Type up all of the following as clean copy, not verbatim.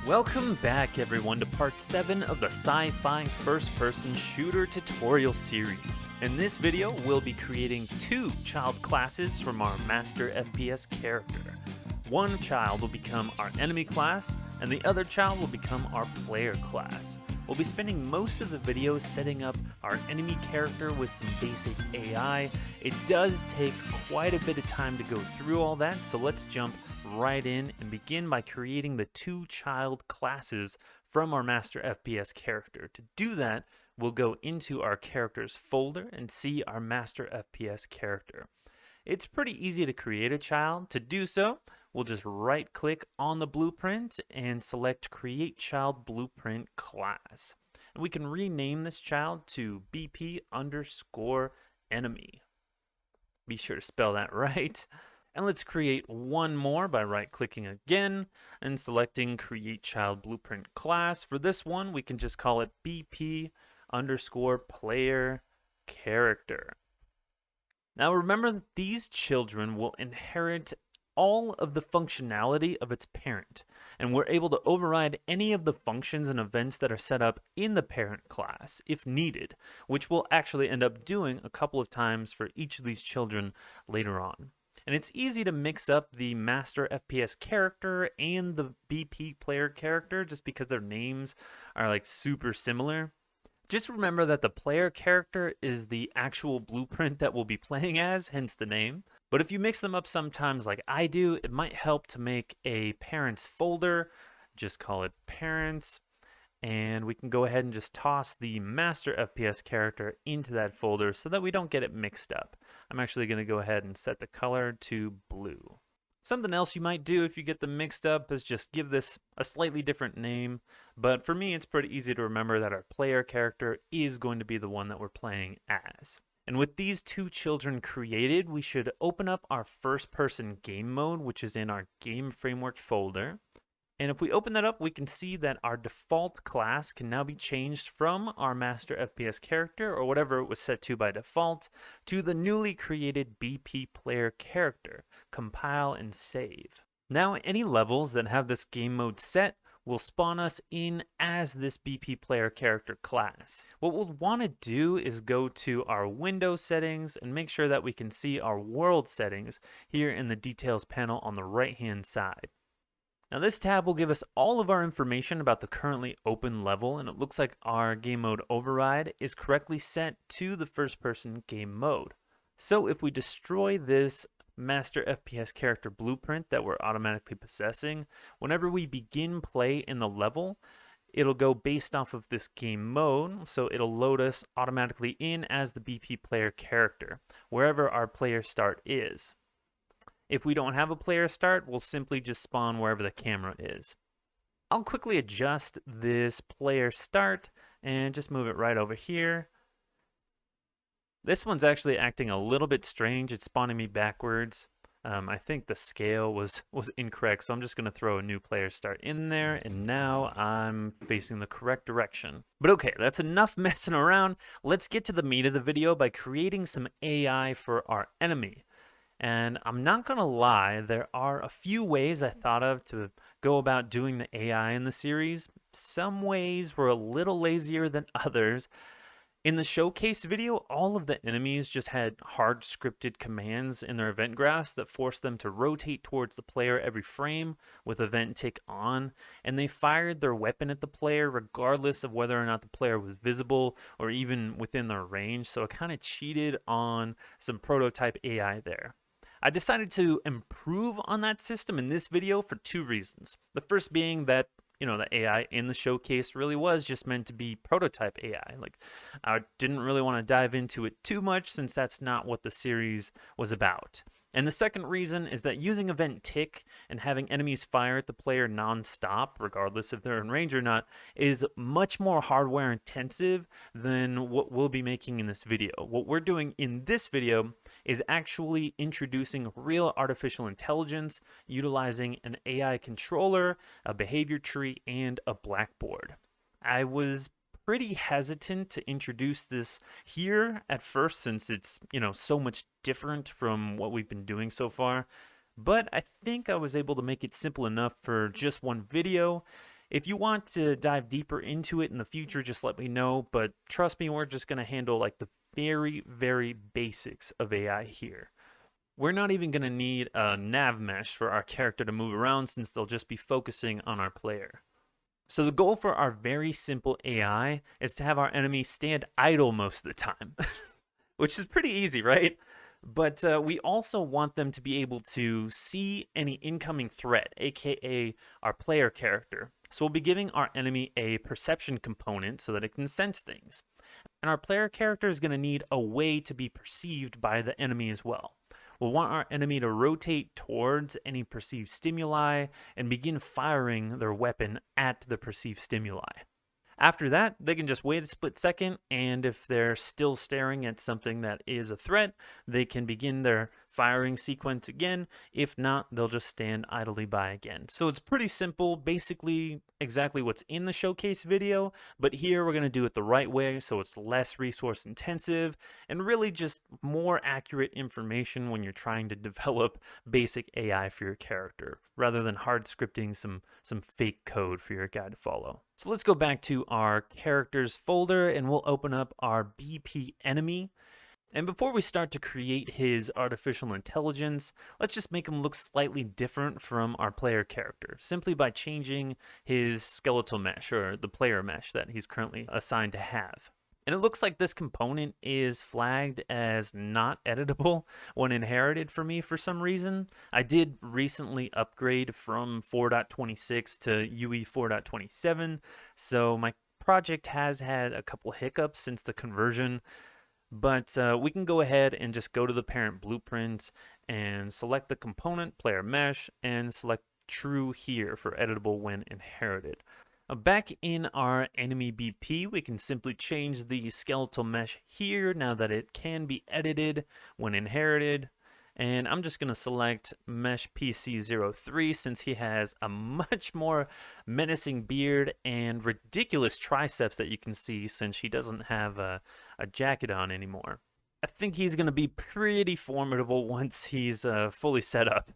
Welcome back everyone to part 7 of the Sci-Fi first-person shooter tutorial series. In this video, we'll be creating 2 child classes from our master FPS character. One child will become our enemy class, and the other child will become our player class. We'll be spending most of the video setting up our enemy character with some basic AI. It does take quite a bit of time to go through all that, so let's jump right in and begin by creating the 2 child classes from our master FPS character. To do that, we'll go into our characters folder and see our master FPS character. It's pretty easy to create a child. To do so, we'll just right click on the blueprint and select create child blueprint class. And we can rename this child to BP_enemy. Be sure to spell that right. And let's create one more by right-clicking again and selecting Create Child Blueprint Class. For this one, we can just call it BP_player character. Now remember that these children will inherit all of the functionality of its parent, and we're able to override any of the functions and events that are set up in the parent class if needed, which we'll actually end up doing a couple of times for each of these children later on. And it's easy to mix up the master FPS character and the BP player character just because their names are like super similar. Just remember that the player character is the actual blueprint that we'll be playing as, hence the name. But if you mix them up sometimes like I do, it might help to make a parents folder. Just call it parents. And we can go ahead and just toss the master FPS character into that folder so that we don't get it mixed up. I'm actually going to go ahead and set the color to blue. Something else you might do if you get them mixed up is just give this a slightly different name, but for me it's pretty easy to remember that our player character is going to be the one that we're playing as. And with these 2 children created, we should open up our first-person game mode, which is in our game framework folder. And if we open that up, we can see that our default class can now be changed from our master FPS character, or whatever it was set to by default, to the newly created BP player character. Compile and save. Now any levels that have this game mode set will spawn us in as this BP player character class. What we'll want to do is go to our Windows settings and make sure that we can see our world settings here in the details panel on the right hand side. Now this tab will give us all of our information about the currently open level, and it looks like our game mode override is correctly set to the first person game mode. So if we destroy this master FPS character blueprint that we're automatically possessing, whenever we begin play in the level, it'll go based off of this game mode, so it'll load us automatically in as the BP player character, wherever our player start is. If we don't have a player start, we'll simply just spawn wherever the camera is. I'll quickly adjust this player start and just move it right over here. This one's actually acting a little bit strange. It's spawning me backwards. I think the scale was incorrect, so I'm just going to throw a new player start in there, and now I'm facing the correct direction. But okay, that's enough messing around. Let's get to the meat of the video by creating some AI for our enemy. And I'm not going to lie, there are a few ways I thought of to go about doing the AI in the series. Some ways were a little lazier than others. In the showcase video, all of the enemies just had hard scripted commands in their event graphs that forced them to rotate towards the player every frame with event tick on, and they fired their weapon at the player regardless of whether or not the player was visible or even within their range, so it kind of cheated on some prototype AI there. I decided to improve on that system in this video for 2 reasons. The first being that, the AI in the showcase really was just meant to be prototype AI. Like, I didn't really want to dive into it too much since that's not what the series was about. And the second reason is that using event tick and having enemies fire at the player non-stop, regardless if they're in range or not, is much more hardware intensive than what we'll be making in this video. What we're doing in this video is actually introducing real artificial intelligence, utilizing an AI controller, a behavior tree, and a blackboard. I was pretty hesitant to introduce this here at first since it's, so much different from what we've been doing so far. But I think I was able to make it simple enough for just one video. If you want to dive deeper into it in the future, just let me know. But trust me, we're just going to handle like the very, very basics of AI here. We're not even going to need a nav mesh for our character to move around since they'll just be focusing on our player. So the goal for our very simple AI is to have our enemy stand idle most of the time, which is pretty easy, right? But we also want them to be able to see any incoming threat, aka our player character. So we'll be giving our enemy a perception component so that it can sense things. And our player character is going to need a way to be perceived by the enemy as well. We'll want our enemy to rotate towards any perceived stimuli and begin firing their weapon at the perceived stimuli. After that, they can just wait a split second, and if they're still staring at something that is a threat, they can begin their firing sequence again. If not, they'll just stand idly by again. So it's pretty simple, basically exactly what's in the showcase video, but here we're going to do it the right way so it's less resource intensive and really just more accurate information when you're trying to develop basic AI for your character, rather than hard scripting some fake code for your guy to follow. So let's go back to our characters folder and we'll open up our BP enemy. And before we start to create his artificial intelligence, let's just make him look slightly different from our player character, simply by changing his skeletal mesh, or the player mesh that he's currently assigned to have. And it looks like this component is flagged as not editable when inherited for me for some reason. I did recently upgrade from 4.26 to UE 4.27, so my project has had a couple hiccups since the conversion. But we can go ahead and just go to the parent blueprint and select the component player mesh and select true here for editable when inherited. Back in our enemy BP, we can simply change the skeletal mesh here now that it can be edited when inherited. And I'm just going to select Mesh PC03 since he has a much more menacing beard and ridiculous triceps that you can see since he doesn't have a jacket on anymore. I think he's going to be pretty formidable once he's fully set up.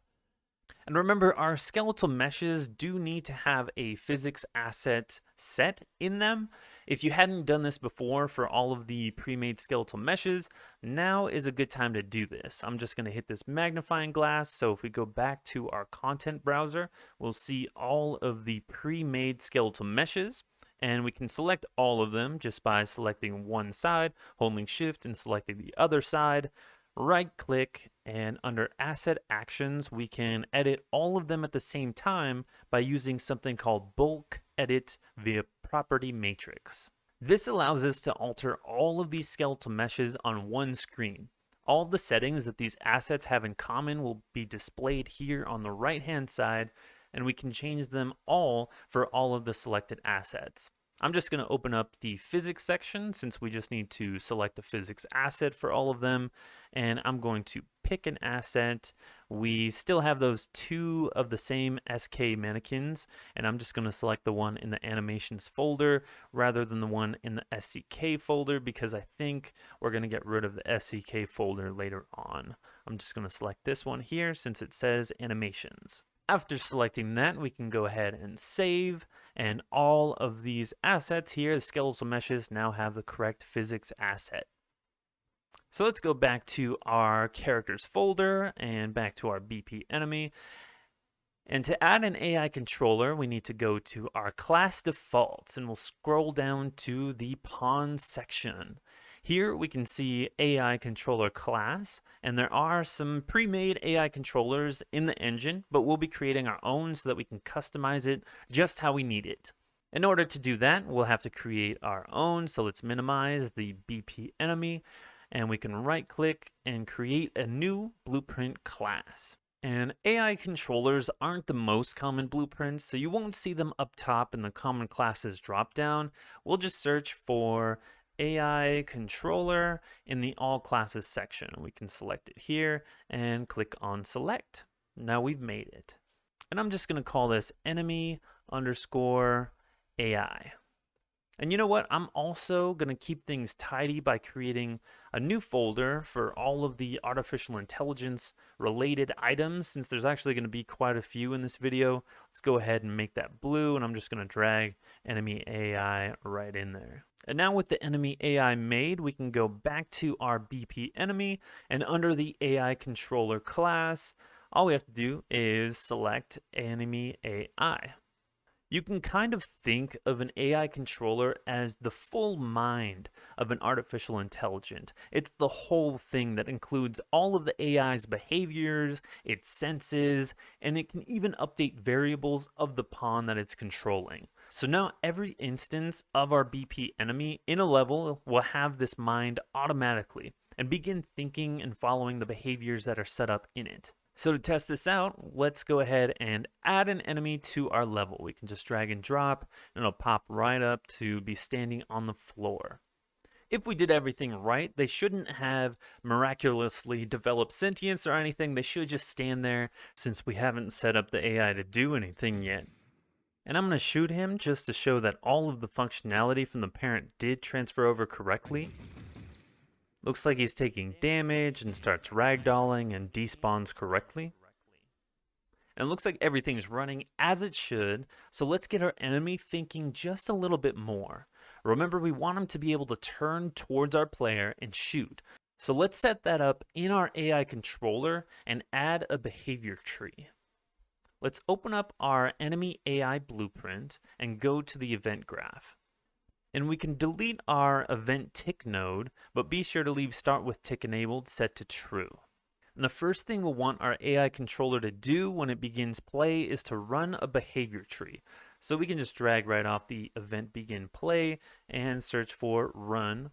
And remember, our skeletal meshes do need to have a physics asset set in them. If you hadn't done this before for all of the pre-made skeletal meshes, now is a good time to do this. I'm just going to hit this magnifying glass. So if we go back to our content browser, we'll see all of the pre-made skeletal meshes. And we can select all of them just by selecting one side, holding shift and selecting the other side. Right click, and under asset actions we can edit all of them at the same time by using something called bulk edit via property matrix. This allows us to alter all of these skeletal meshes on one screen. All of the settings that these assets have in common will be displayed here on the right hand side, and we can change them all for all of the selected assets. I'm just going to open up the physics section since we just need to select a physics asset for all of them. And I'm going to pick an asset. We still have those two of the same SK mannequins, and I'm just going to select the one in the animations folder rather than the one in the SCK folder because I think we're going to get rid of the SCK folder later on. I'm just going to select this one here since it says animations. After selecting that, we can go ahead and save, and all of these assets here, the skeletal meshes, now have the correct physics asset. So let's go back to our characters folder and back to our BP enemy. And to add an AI controller, we need to go to our class defaults, and we'll scroll down to the pawn section. Here we can see AI controller class, and there are some pre-made AI controllers in the engine, but we'll be creating our own so that we can customize it just how we need it. In order to do that, we'll have to create our own, so let's minimize the BP enemy, and we can right click and create a new blueprint class. And AI controllers aren't the most common blueprints, so you won't see them up top in the common classes dropdown. We'll just search for AI controller in the all classes section. We can select it here and click on select. Now we've made it. And I'm just going to call this enemy underscore AI. And you know what? I'm also going to keep things tidy by creating a new folder for all of the artificial intelligence related items, since there's actually going to be quite a few in this video. Let's go ahead and make that blue, and I'm just going to drag enemy AI right in there. And now with the enemy AI made, we can go back to our BP enemy, and under the AI controller class, all we have to do is select enemy AI. You can kind of think of an AI controller as the full mind of an artificial intelligence. It's the whole thing that includes all of the AI's behaviors, its senses, and it can even update variables of the pawn that it's controlling. So now every instance of our BP enemy in a level will have this mind automatically and begin thinking and following the behaviors that are set up in it. So to test this out, let's go ahead and add an enemy to our level. We can just drag and drop, and it'll pop right up to be standing on the floor. If we did everything right, they shouldn't have miraculously developed sentience or anything. They should just stand there, since we haven't set up the AI to do anything yet. And I'm going to shoot him just to show that all of the functionality from the parent did transfer over correctly. Looks like he's taking damage and starts ragdolling and despawns correctly. And it looks like everything's running as it should, so let's get our enemy thinking just a little bit more. Remember, we want him to be able to turn towards our player and shoot. So let's set that up in our AI controller and add a behavior tree. Let's open up our enemy AI blueprint and go to the event graph. And we can delete our event tick node, but be sure to leave start with tick enabled set to true. And the first thing we'll want our AI controller to do when it begins play is to run a behavior tree. So we can just drag right off the event begin play and search for run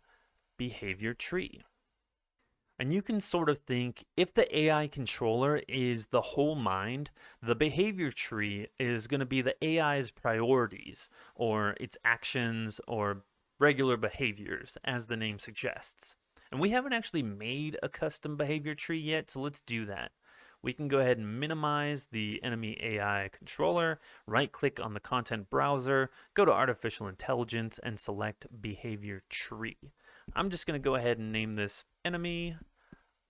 behavior tree. And you can sort of think, if the AI controller is the whole mind, the behavior tree is going to be the AI's priorities, or its actions, or regular behaviors, as the name suggests. And we haven't actually made a custom behavior tree yet, so let's do that. We can go ahead and minimize the enemy AI controller, right-click on the content browser, go to Artificial Intelligence, and select Behavior Tree. I'm just going to go ahead and name this enemy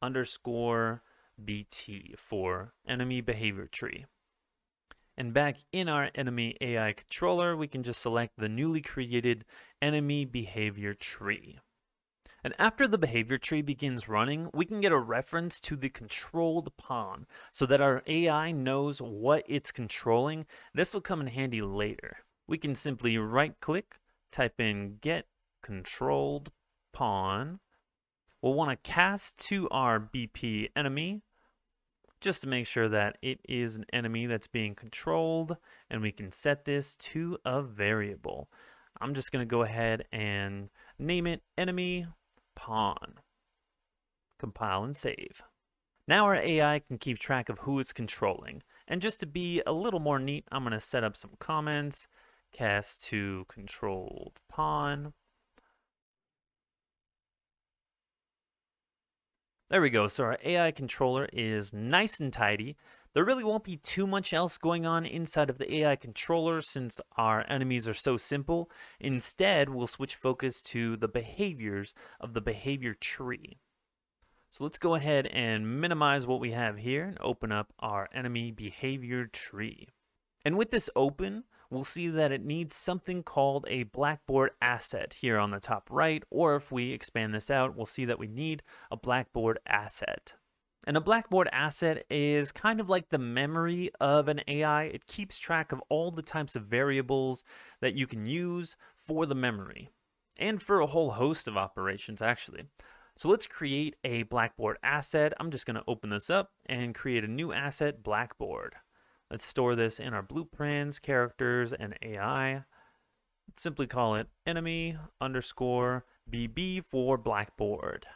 underscore BT for enemy behavior tree. And back in our enemy AI controller, we can just select the newly created enemy behavior tree. And after the behavior tree begins running, we can get a reference to the controlled pawn so that our AI knows what it's controlling. This will come in handy later. We can simply right-click, type in get controlled pawn. We'll want to cast to our BP enemy just to make sure that it is an enemy that's being controlled, and we can set this to a variable. I'm just going to go ahead and name it enemy pawn. Compile and save. Now our AI can keep track of who it's controlling. And just to be a little more neat, I'm going to set up some comments. Cast to controlled pawn. There we go. So our AI controller is nice and tidy. There really won't be too much else going on inside of the AI controller since our enemies are so simple. Instead, we'll switch focus to the behaviors of the behavior tree. So let's go ahead and minimize what we have here and open up our enemy behavior tree. And with this open, we'll see that it needs something called a Blackboard asset here on the top right, or if we expand this out, we'll see that we need a Blackboard asset. And a Blackboard asset is kind of like the memory of an AI. It keeps track of all the types of variables that you can use for the memory, and for a whole host of operations actually. So let's create a Blackboard asset. I'm just going to open this up and create a new asset, Blackboard. Let's store this in our blueprints, characters, and AI. Let's simply call it enemy underscore BB for Blackboard.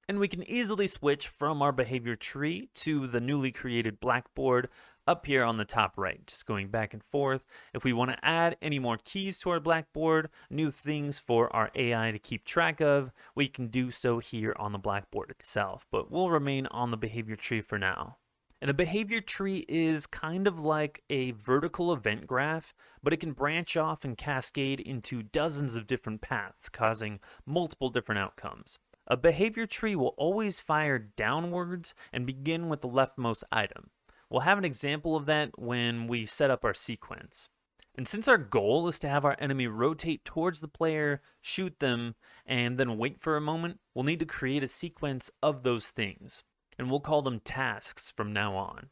And we can easily switch from our behavior tree to the newly created Blackboard up here on the top right, just going back and forth. If we want to add any more keys to our Blackboard, new things for our AI to keep track of, we can do so here on the Blackboard itself, but we'll remain on the behavior tree for now. And a behavior tree is kind of like a vertical event graph, but it can branch off and cascade into dozens of different paths, causing multiple different outcomes. A behavior tree will always fire downwards and begin with the leftmost item. We'll have an example of that when we set up our sequence. And since our goal is to have our enemy rotate towards the player, shoot them, and then wait for a moment, we'll need to create a sequence of those things. And we'll call them tasks from now on.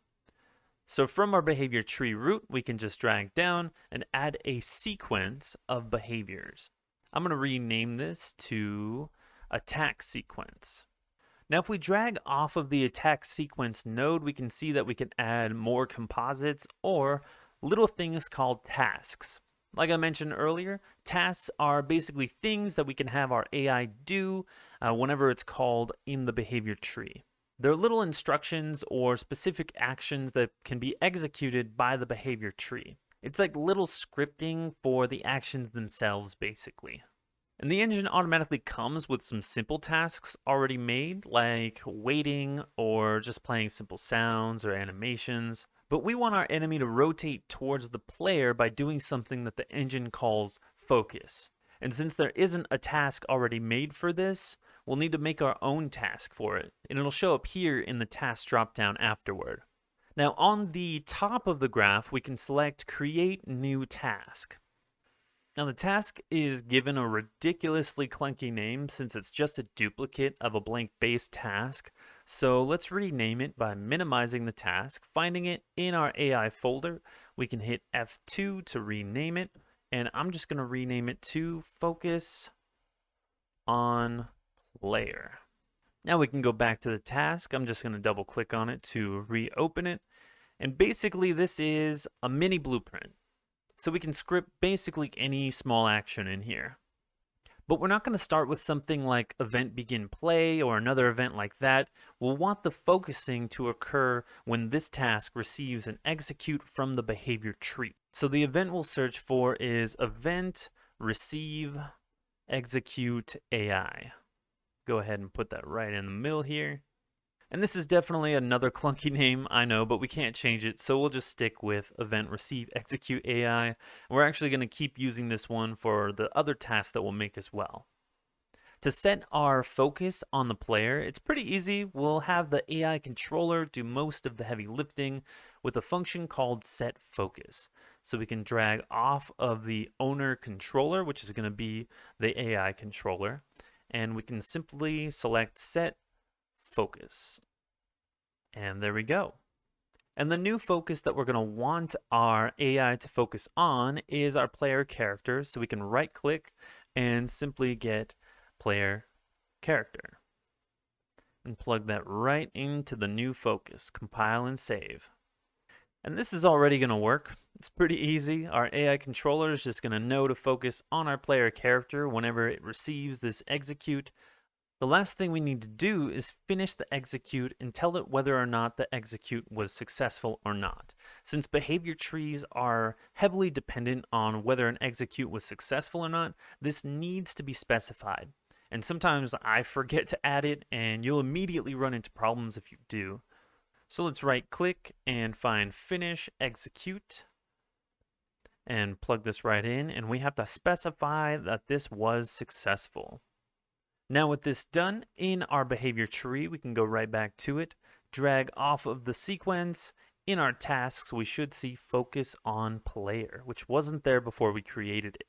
So from our behavior tree root, we can just drag down and add a sequence of behaviors. I'm going to rename this to attack sequence. Now if we drag off of the attack sequence node, we can see that we can add more composites or little things called tasks. Like I mentioned earlier, tasks are basically things that we can have our AI do whenever it's called in the behavior tree. They're little instructions or specific actions that can be executed by the behavior tree. It's like little scripting for the actions themselves, basically. And the engine automatically comes with some simple tasks already made, like waiting or just playing simple sounds or animations. But we want our enemy to rotate towards the player by doing something that the engine calls focus. And since there isn't a task already made for this, we'll need to make our own task for it, and it'll show up here in the task dropdown afterward. Now on the top of the graph, we can select Create New Task. Now the task is given a ridiculously clunky name since it's just a duplicate of a blank base task, so let's rename it by minimizing the task, finding it in our AI folder. We can hit F2 to rename it, and I'm just going to rename it to Focus on Player. Now we can go back to the task. I'm just going to double click on it to reopen it. And basically this is a mini blueprint. So we can script basically any small action in here. But we're not going to start with something like event begin play or another event like that. We'll want the focusing to occur when this task receives an execute from the behavior tree. So the event we'll search for is event receive execute AI. Go ahead and put that right in the middle here. And this is definitely another clunky name, I know, but we can't change it, so we'll just stick with event receive execute AI. We're actually going to keep using this one for the other tasks that we'll make as well. To set our focus on the player, it's pretty easy. We'll have the AI controller do most of the heavy lifting with a function called set focus. So we can drag off of the owner controller, which is going to be the AI controller, and we can simply select set focus. And there we go. And the new focus that we're going to want our AI to focus on is our player character. So we can right click and simply get player character and plug that right into the new focus. Compile and save. And this is already going to work. It's pretty easy. Our AI controller is just going to know to focus on our player character whenever it receives this execute. The last thing we need to do is finish the execute and tell it whether or not the execute was successful or not. Since behavior trees are heavily dependent on whether an execute was successful or not, this needs to be specified. And sometimes I forget to add it, and you'll immediately run into problems if you do. So let's right click and find finish execute and plug this right in, and we have to specify that this was successful. Now with this done, in our behavior tree, we can go right back to it, drag off of the sequence. In our tasks, we should see focus on player, which wasn't there before we created it.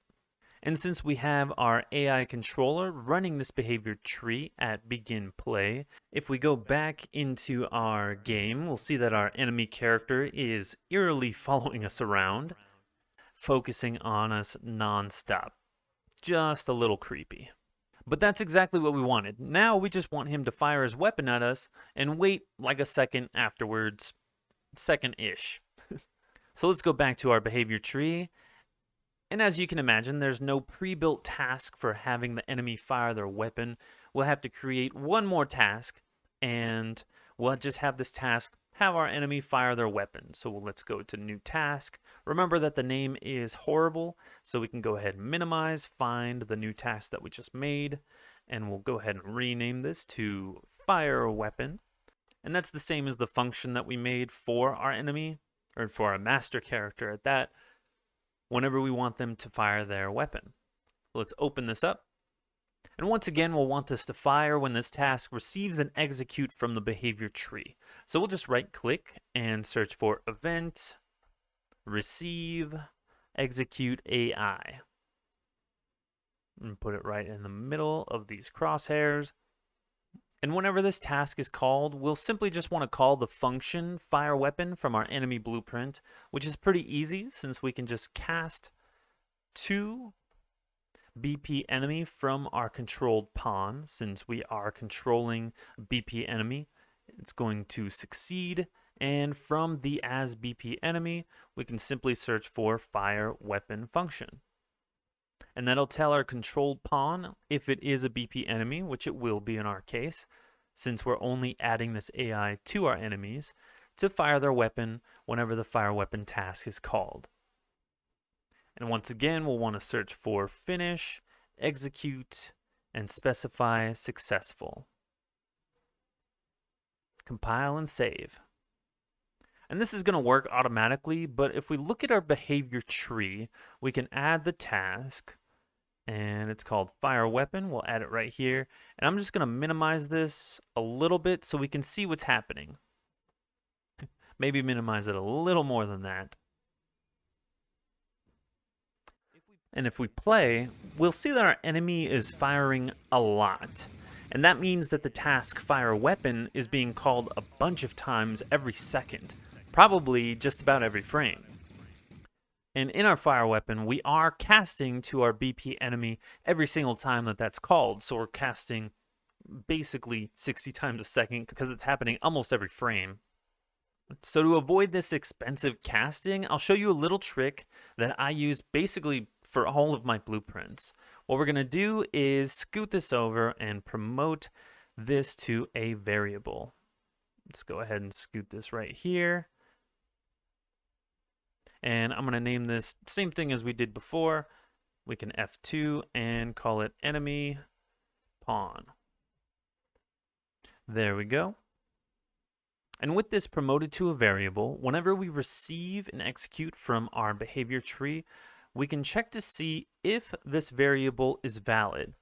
And since we have our AI controller running this behavior tree at begin play, if we go back into our game, we'll see that our enemy character is eerily following us around, focusing on us non-stop. Just a little creepy. But that's exactly what we wanted. Now we just want him to fire his weapon at us and wait like a second afterwards. Second-ish. So let's go back to our behavior tree. And as you can imagine, there's no pre-built task for having the enemy fire their weapon. We'll have to create one more task, and we'll just have this task have our enemy fire their weapon. So let's go to new task. Remember that the name is horrible, so we can go ahead and minimize, find the new task that we just made, and we'll go ahead and rename this to fire a weapon. And that's the same as the function that we made for our enemy, or for our master character at that, whenever we want them to fire their weapon. Let's open this up. And once again, we'll want this to fire when this task receives an execute from the behavior tree. So we'll just right click and search for event, receive, execute AI. And put it right in the middle of these crosshairs. And whenever this task is called, we'll simply just want to call the function fire weapon from our enemy blueprint, which is pretty easy since we can just cast to BP enemy from our controlled pawn. Since we are controlling BP enemy, it's going to succeed. And from the as BP enemy, we can simply search for fire weapon function. And that'll tell our controlled pawn if it is a BP enemy, which it will be in our case, since we're only adding this AI to our enemies, to fire their weapon whenever the fire weapon task is called. And once again, we'll want to search for finish, execute, and specify successful. Compile and save. And this is going to work automatically, but if we look at our behavior tree, we can add the task, and it's called fire weapon. We'll add it right here. And I'm just going to minimize this a little bit so we can see what's happening. Maybe minimize it a little more than that. And if we play, we'll see that our enemy is firing a lot. And that means that the task fire weapon is being called a bunch of times every second, probably just about every frame. And in our fire weapon, we are casting to our BP enemy every single time that that's called. So we're casting basically 60 times a second because it's happening almost every frame. So to avoid this expensive casting, I'll show you a little trick that I use basically for all of my blueprints. What we're going to do is scoot this over and promote this to a variable. Let's go ahead and scoot this right here. And I'm going to name this same thing as we did before. We can F2 and call it enemy pawn. There we go. And with this promoted to a variable, whenever we receive and execute from our behavior tree, we can check to see if this variable is valid.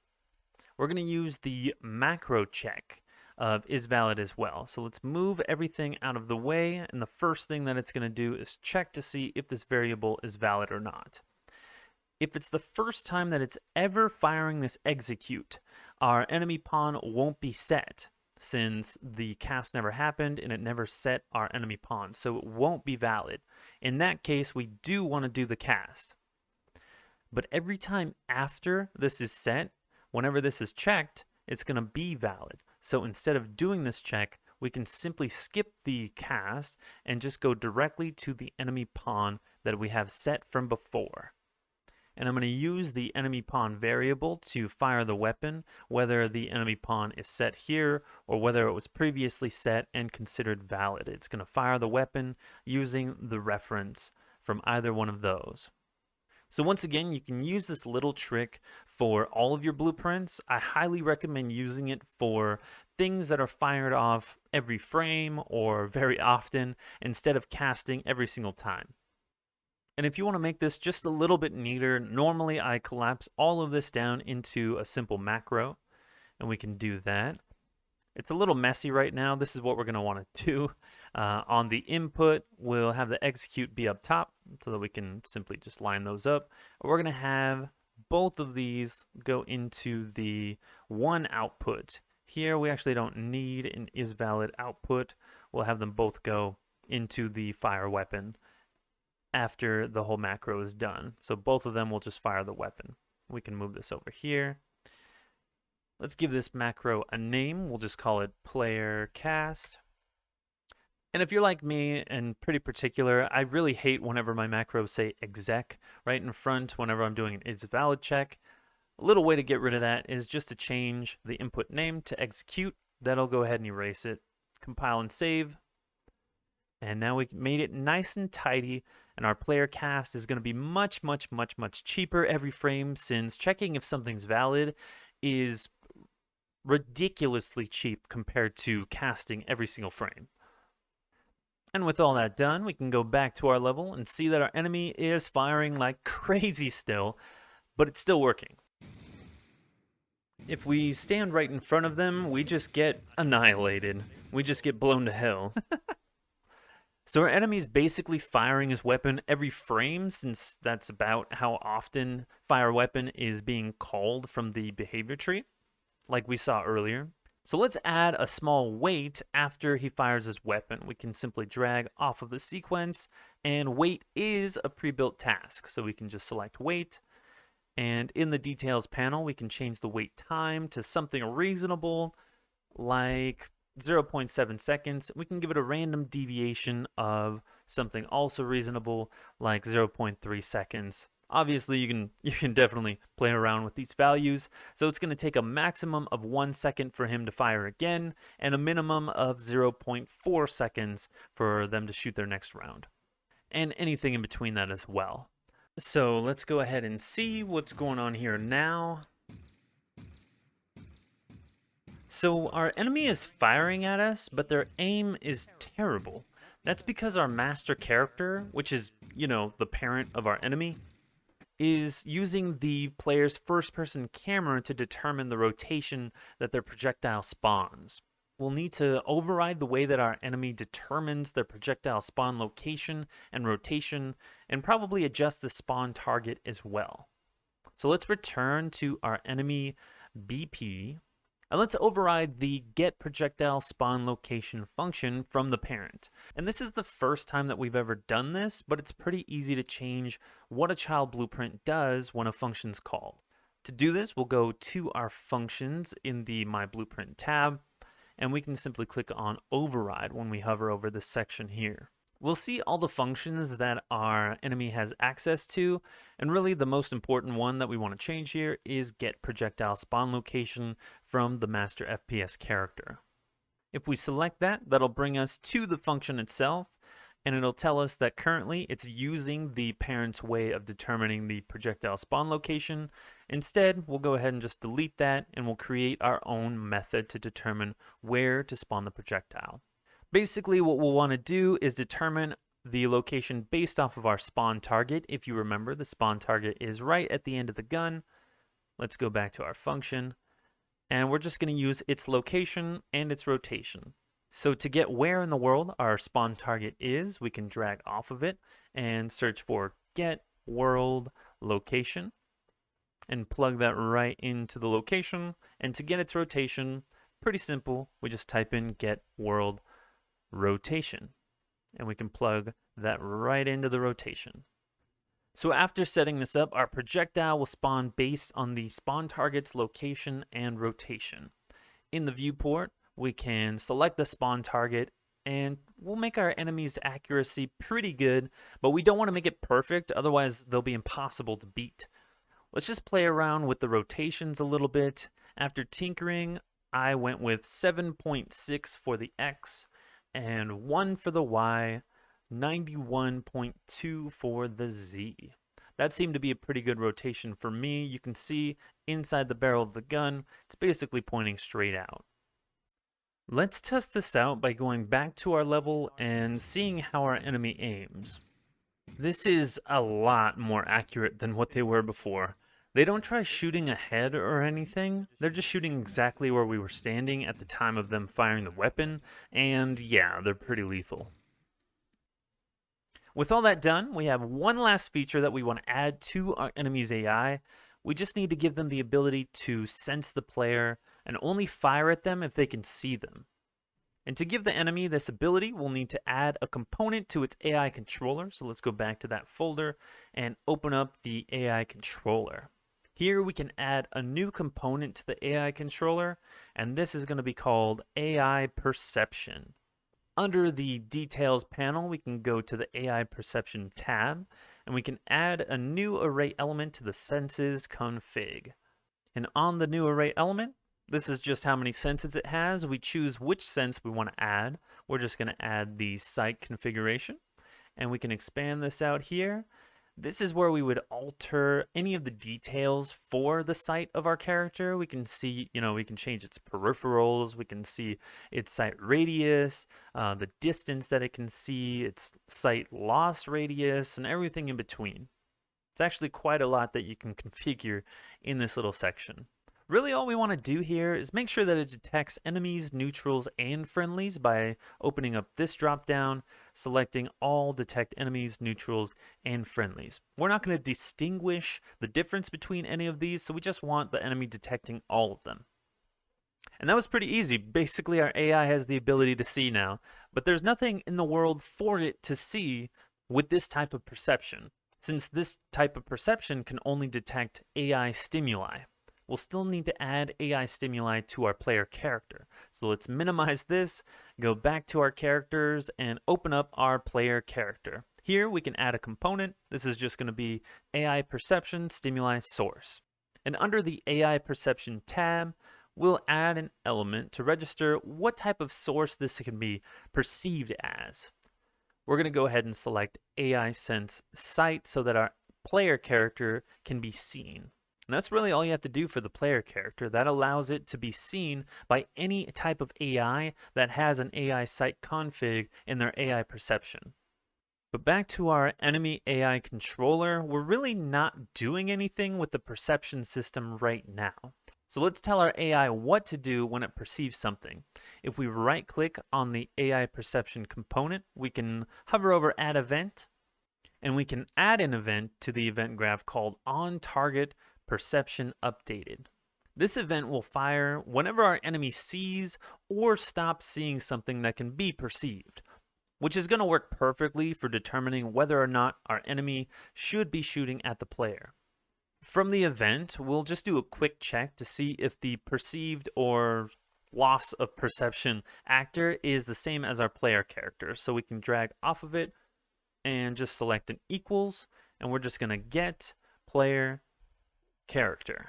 We're going to use the macro check of is valid as well. So let's move everything out of the way, and the first thing that it's going to do is check to see if this variable is valid or not. If it's the first time that it's ever firing this execute, our enemy pawn won't be set, since the cast never happened and it never set our enemy pawn, so it won't be valid. In that case, we do want to do the cast. But every time after this is set, whenever this is checked, it's going to be valid. So instead of doing this check, we can simply skip the cast and just go directly to the enemy pawn that we have set from before. And I'm going to use the enemy pawn variable to fire the weapon, whether the enemy pawn is set here or whether it was previously set and considered valid. It's going to fire the weapon using the reference from either one of those. So once again, you can use this little trick for all of your blueprints. I highly recommend using it for things that are fired off every frame or very often instead of casting every single time. And if you want to make this just a little bit neater, normally I collapse all of this down into a simple macro, and we can do that. It's a little messy right now. This is what we're going to want to do. On the input, we'll have the execute be up top so that we can simply just line those up. We're going to have both of these go into the one output. Here we actually don't need an is valid output. We'll have them both go into the fire weapon after the whole macro is done. So both of them will just fire the weapon. We can move this over here. Let's give this macro a name. We'll just call it player cast. And if you're like me and pretty particular, I really hate whenever my macros say exec right in front whenever I'm doing an is valid check. A little way to get rid of that is just to change the input name to execute. That'll go ahead and erase it. Compile and save. And now we made it nice and tidy, and our player cast is going to be much cheaper every frame, since checking if something's valid is ridiculously cheap compared to casting every single frame. And with all that done, we can go back to our level and see that our enemy is firing like crazy still, but it's still working. If we stand right in front of them, we just get annihilated. We just get blown to hell. So our enemy's basically firing his weapon every frame, since that's about how often fire weapon is being called from the behavior tree, like we saw earlier. So let's add a small wait after he fires his weapon. We can simply drag off of the sequence, and wait is a pre-built task. So we can just select wait, and in the details panel, we can change the wait time to something reasonable, like 0.7 seconds. We can give it a random deviation of something also reasonable, like 0.3 seconds. Obviously, you can definitely play around with these values. So it's going to take a maximum of 1 second for him to fire again, and a minimum of 0.4 seconds for them to shoot their next round, and anything in between that as well. So let's go ahead and see what's going on here now. So our enemy is firing at us, but their aim is terrible. That's because our master character, which is, the parent of our enemy, is using the player's first-person camera to determine the rotation that their projectile spawns. We'll need to override the way that our enemy determines their projectile spawn location and rotation, and probably adjust the spawn target as well. So let's return to our enemy BP, and let's override the get projectile spawn location function from the parent. And this is the first time that we've ever done this, but it's pretty easy to change what a child blueprint does when a function's called. To do this, we'll go to our functions in the My Blueprint tab, and we can simply click on override when we hover over this section here. We'll see all the functions that our enemy has access to, and really the most important one that we want to change here is get projectile spawn location from the master FPS character. If we select that, that'll bring us to the function itself, and it'll tell us that currently it's using the parent's way of determining the projectile spawn location. Instead, we'll go ahead and just delete that, and we'll create our own method to determine where to spawn the projectile. Basically, what we'll want to do is determine the location based off of our spawn target. If you remember, the spawn target is right at the end of the gun. Let's go back to our function, and we're just going to use its location and its rotation. So to get where in the world our spawn target is, we can drag off of it and search for get world location and plug that right into the location. And to get its rotation, pretty simple, we just type in get world rotation, and we can plug that right into the rotation. So after setting this up, our projectile will spawn based on the spawn target's location and rotation. In the viewport, we can select the spawn target, and we'll make our enemy's accuracy pretty good, but we don't want to make it perfect, otherwise they'll be impossible to beat. Let's just play around with the rotations a little bit. After tinkering, I went with 7.6 for the X, and 1 for the Y, 91.2 for the Z. That seemed to be a pretty good rotation for me. You can see inside the barrel of the gun, it's basically pointing straight out. Let's test this out by going back to our level and seeing how our enemy aims. This is a lot more accurate than what they were before. They don't try shooting ahead or anything. They're just shooting exactly where we were standing at the time of them firing the weapon, and yeah, they're pretty lethal. With all that done, we have one last feature that we want to add to our enemy's AI. We just need to give them the ability to sense the player and only fire at them if they can see them. And to give the enemy this ability, we'll need to add a component to its AI controller. So let's go back to that folder and open up the AI controller. Here we can add a new component to the AI controller, and this is going to be called AI Perception. Under the Details panel, we can go to the AI Perception tab, and we can add a new array element to the senses config. And on the new array element, this is just how many senses it has. We choose which sense we want to add. We're just going to add the sight configuration, and we can expand this out here. This is where we would alter any of the details for the sight of our character. We can see, we can change its peripherals, we can see its sight radius, the distance that it can see, its sight loss radius, and everything in between. It's actually quite a lot that you can configure in this little section. Really all we want to do here is make sure that it detects enemies, neutrals, and friendlies by opening up this drop-down, selecting all detect enemies, neutrals, and friendlies. We're not going to distinguish the difference between any of these, so we just want the enemy detecting all of them. And that was pretty easy. Basically, our AI has the ability to see now, but there's nothing in the world for it to see with this type of perception. Since this type of perception can only detect AI stimuli, we'll still need to add AI stimuli to our player character. So let's minimize this, go back to our characters, and open up our player character. Here we can add a component. This is just going to be AI perception stimuli source. And under the AI perception tab, we'll add an element to register what type of source this can be perceived as. We're going to go ahead and select AI sense sight so that our player character can be seen. And that's really all you have to do for the player character. That allows it to be seen by any type of AI that has an AI sight config in their AI perception. But back to our enemy AI controller, we're really not doing anything with the perception system right now. So let's tell our AI what to do when it perceives something. If we right click on the AI perception component, we can hover over add event, and we can add an event to the event graph called on target perception updated. This event will fire whenever our enemy sees or stops seeing something that can be perceived, which is going to work perfectly for determining whether or not our enemy should be shooting at the player. From the event, we'll just do a quick check to see if the perceived or loss of perception actor is the same as our player character. So we can drag off of it and just select an equals, and we're just going to get player character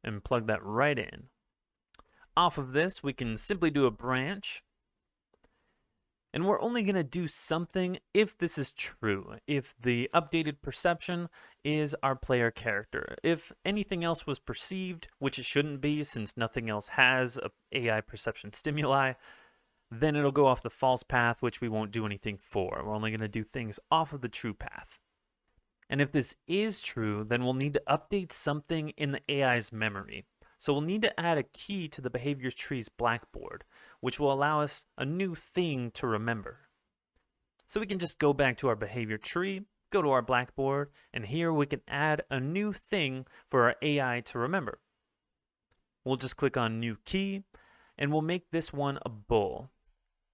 and plug that right in. Off of this, we can simply do a branch, and we're only going to do something if this is true, if the updated perception is our player character. If anything else was perceived, which it shouldn't be since nothing else has a AI perception stimuli, then it'll go off the false path, which we won't do anything for. We're only going to do things off of the true path. And if this is true, then we'll need to update something in the AI's memory. So we'll need to add a key to the behavior tree's Blackboard, which will allow us a new thing to remember. So we can just go back to our behavior tree, go to our Blackboard, and here we can add a new thing for our AI to remember. We'll just click on new key, and we'll make this one a bool.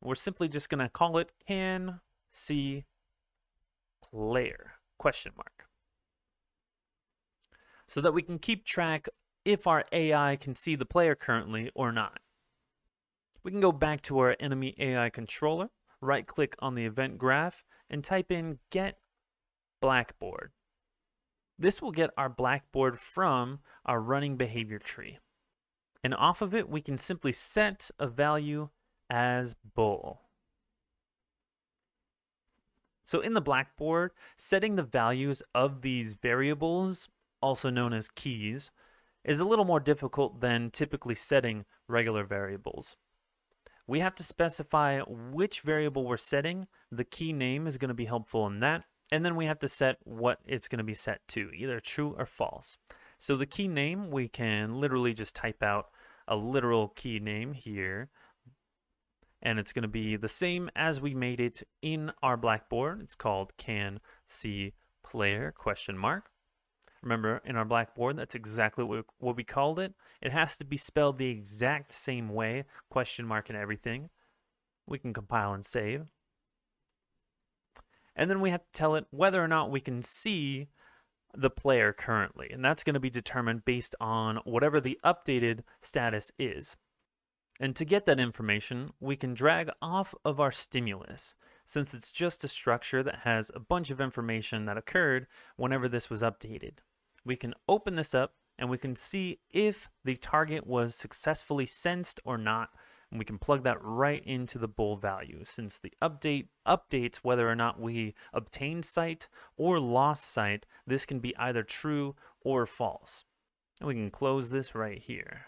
We're simply just going to call it can see player ? So that we can keep track if our AI can see the player currently or not. We can go back to our enemy AI controller, right click on the event graph, and type in get Blackboard. This will get our Blackboard from our running behavior tree. And off of it, we can simply set a value as bool. So in the Blackboard, setting the values of these variables, also known as keys, is a little more difficult than typically setting regular variables. We have to specify which variable we're setting. The key name is going to be helpful in that. And then we have to set what it's going to be set to, either true or false. So the key name, we can literally just type out a literal key name here. And it's going to be the same as we made it in our Blackboard. It's called can see player ? Remember, in our Blackboard, that's exactly what we called it. It has to be spelled the exact same way, ? and everything. We can compile and save. And then we have to tell it whether or not we can see the player currently. And that's going to be determined based on whatever the updated status is. And to get that information, we can drag off of our stimulus, since it's just a structure that has a bunch of information that occurred whenever this was updated. We can open this up and we can see if the target was successfully sensed or not And we can plug that right into the bool value, since the update updates whether or not we obtained sight or lost sight. This can be either true or false. And we can close this right here.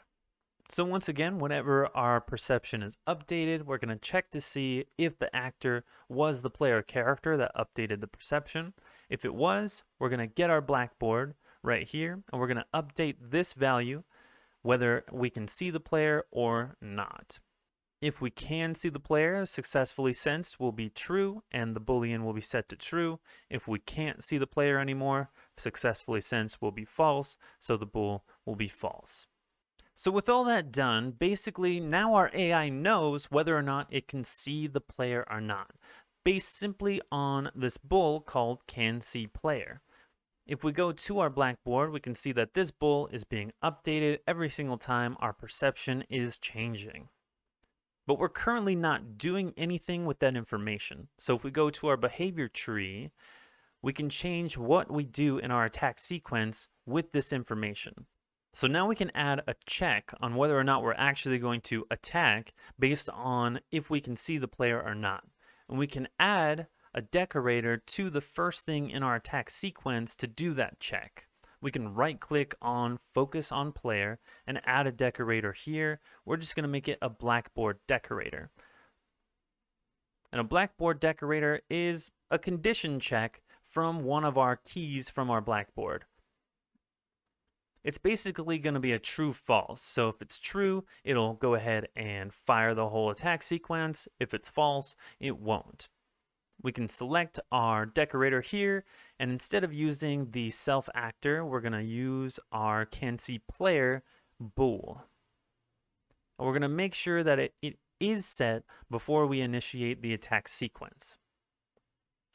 So once again, whenever our perception is updated, we're going to check to see if the actor was the player character that updated the perception. If it was, we're going to get our blackboard right here, and we're going to update this value, whether we can see the player or not. If we can see the player, successfully sensed will be true, and the Boolean will be set to true. If we can't see the player anymore, successfully sensed will be false, so the bool will be false. So with all that done, basically now our AI knows whether or not it can see the player or not, based simply on this bool called canSeePlayer. If we go to our blackboard, we can see that this bool is being updated every single time our perception is changing. But we're currently not doing anything with that information. So if we go to our behavior tree, we can change what we do in our attack sequence with this information. So now we can add a check on whether or not we're actually going to attack based on if we can see the player or not. And we can add a decorator to the first thing in our attack sequence to do that check. We can right click on focus on player and add a decorator here. We're just going to make it a blackboard decorator. And a blackboard decorator is a condition check from one of our keys from our blackboard. It's basically going to be a true false. So if it's true, it'll go ahead and fire the whole attack sequence. If it's false, it won't. We can select our decorator here, and instead of using the self actor, we're going to use our canSeePlayer bool. And we're going to make sure that it is set before we initiate the attack sequence.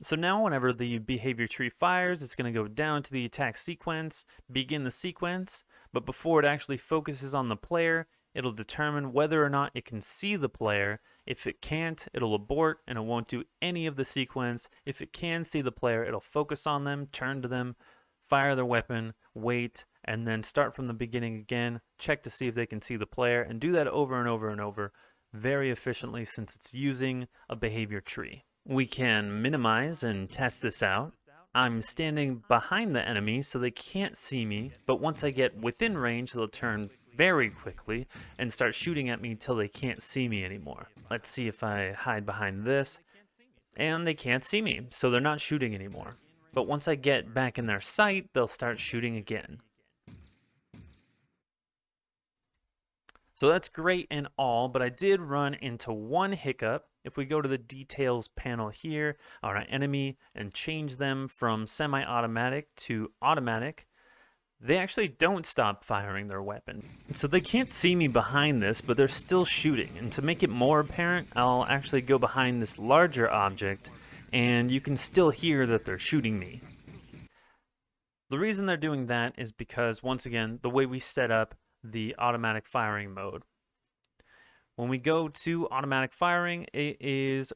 So now whenever the behavior tree fires, it's going to go down to the attack sequence, begin the sequence, but before it actually focuses on the player, it'll determine whether or not it can see the player. If it can't, it'll abort and it won't do any of the sequence. If it can see the player, it'll focus on them, turn to them, fire their weapon, wait, and then start from the beginning again, check to see if they can see the player, and do that over and over and over very efficiently since it's using a behavior tree. We can minimize and test this out. I'm standing behind the enemy so they can't see me, but once I get within range, they'll turn very quickly and start shooting at me till they can't see me anymore. Let's see if I hide behind this. And they can't see me, so they're not shooting anymore. But once I get back in their sight, they'll start shooting again. So that's great and all, but I did run into one hiccup. If we go to the details panel here on our enemy and change them from semi-automatic to automatic, they actually don't stop firing their weapon. So they can't see me behind this, but they're still shooting. And to make it more apparent, I'll actually go behind this larger object, and you can still hear that they're shooting me. The reason they're doing that is because, once again, the way we set up the automatic firing mode. When we go to automatic firing, it is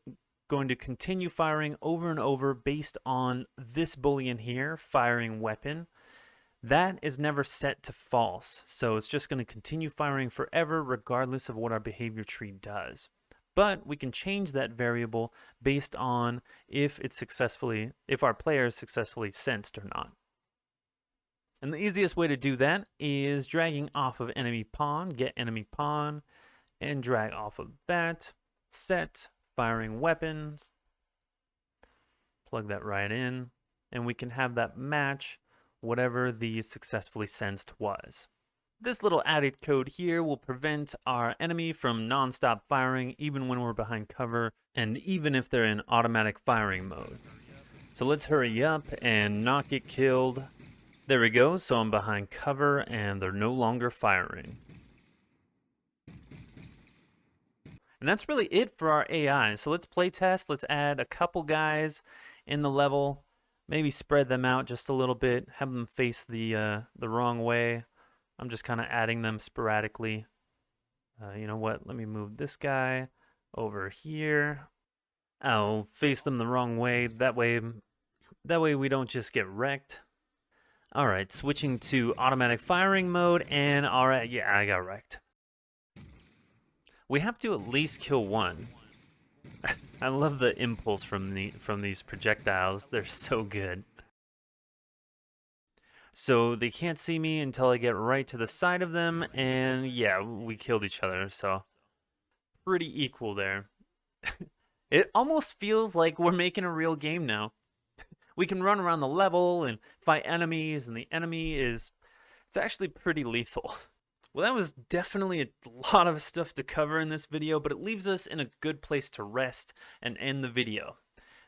going to continue firing over and over based on this boolean here, firing weapon. That is never set to false, so it's just going to continue firing forever regardless of what our behavior tree does. But we can change that variable based on if our player is successfully sensed or not. And the easiest way to do that is dragging off of enemy pawn, get enemy pawn, and drag off of that, set, firing weapons, plug that right in, and we can have that match whatever the successfully sensed was. This little added code here will prevent our enemy from non-stop firing even when we're behind cover and even if they're in automatic firing mode. So let's hurry up and not get killed. There we go, so I'm behind cover and they're no longer firing. And that's really it for our AI. So let's play test. Let's add a couple guys in the level. Maybe spread them out just a little bit. Have them face the wrong way. I'm just kind of adding them sporadically. You know what? Let me move this guy over here. I'll face them the wrong way. That way we don't just get wrecked. All right, switching to automatic firing mode, and all right, yeah, I got wrecked. We have to at least kill one. I love the impulse from these projectiles. They're so good. So they can't see me until I get right to the side of them, and yeah, we killed each other, so pretty equal there. It almost feels like we're making a real game now. We can run around the level and fight enemies, and the enemy it's actually pretty lethal. Well, that was definitely a lot of stuff to cover in this video, but it leaves us in a good place to rest and end the video.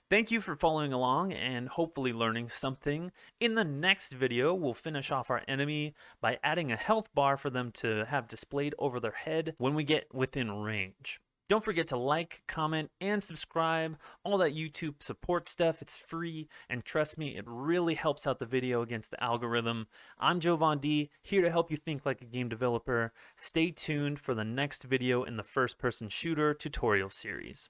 Thank you for following along and hopefully learning something. In the next video, we'll finish off our enemy by adding a health bar for them to have displayed over their head when we get within range. Don't forget to like, comment, and subscribe. All that YouTube support stuff, it's free, and trust me, it really helps out the video against the algorithm. I'm Jovan D, here to help you think like a game developer. Stay tuned for the next video in the first-person shooter tutorial series.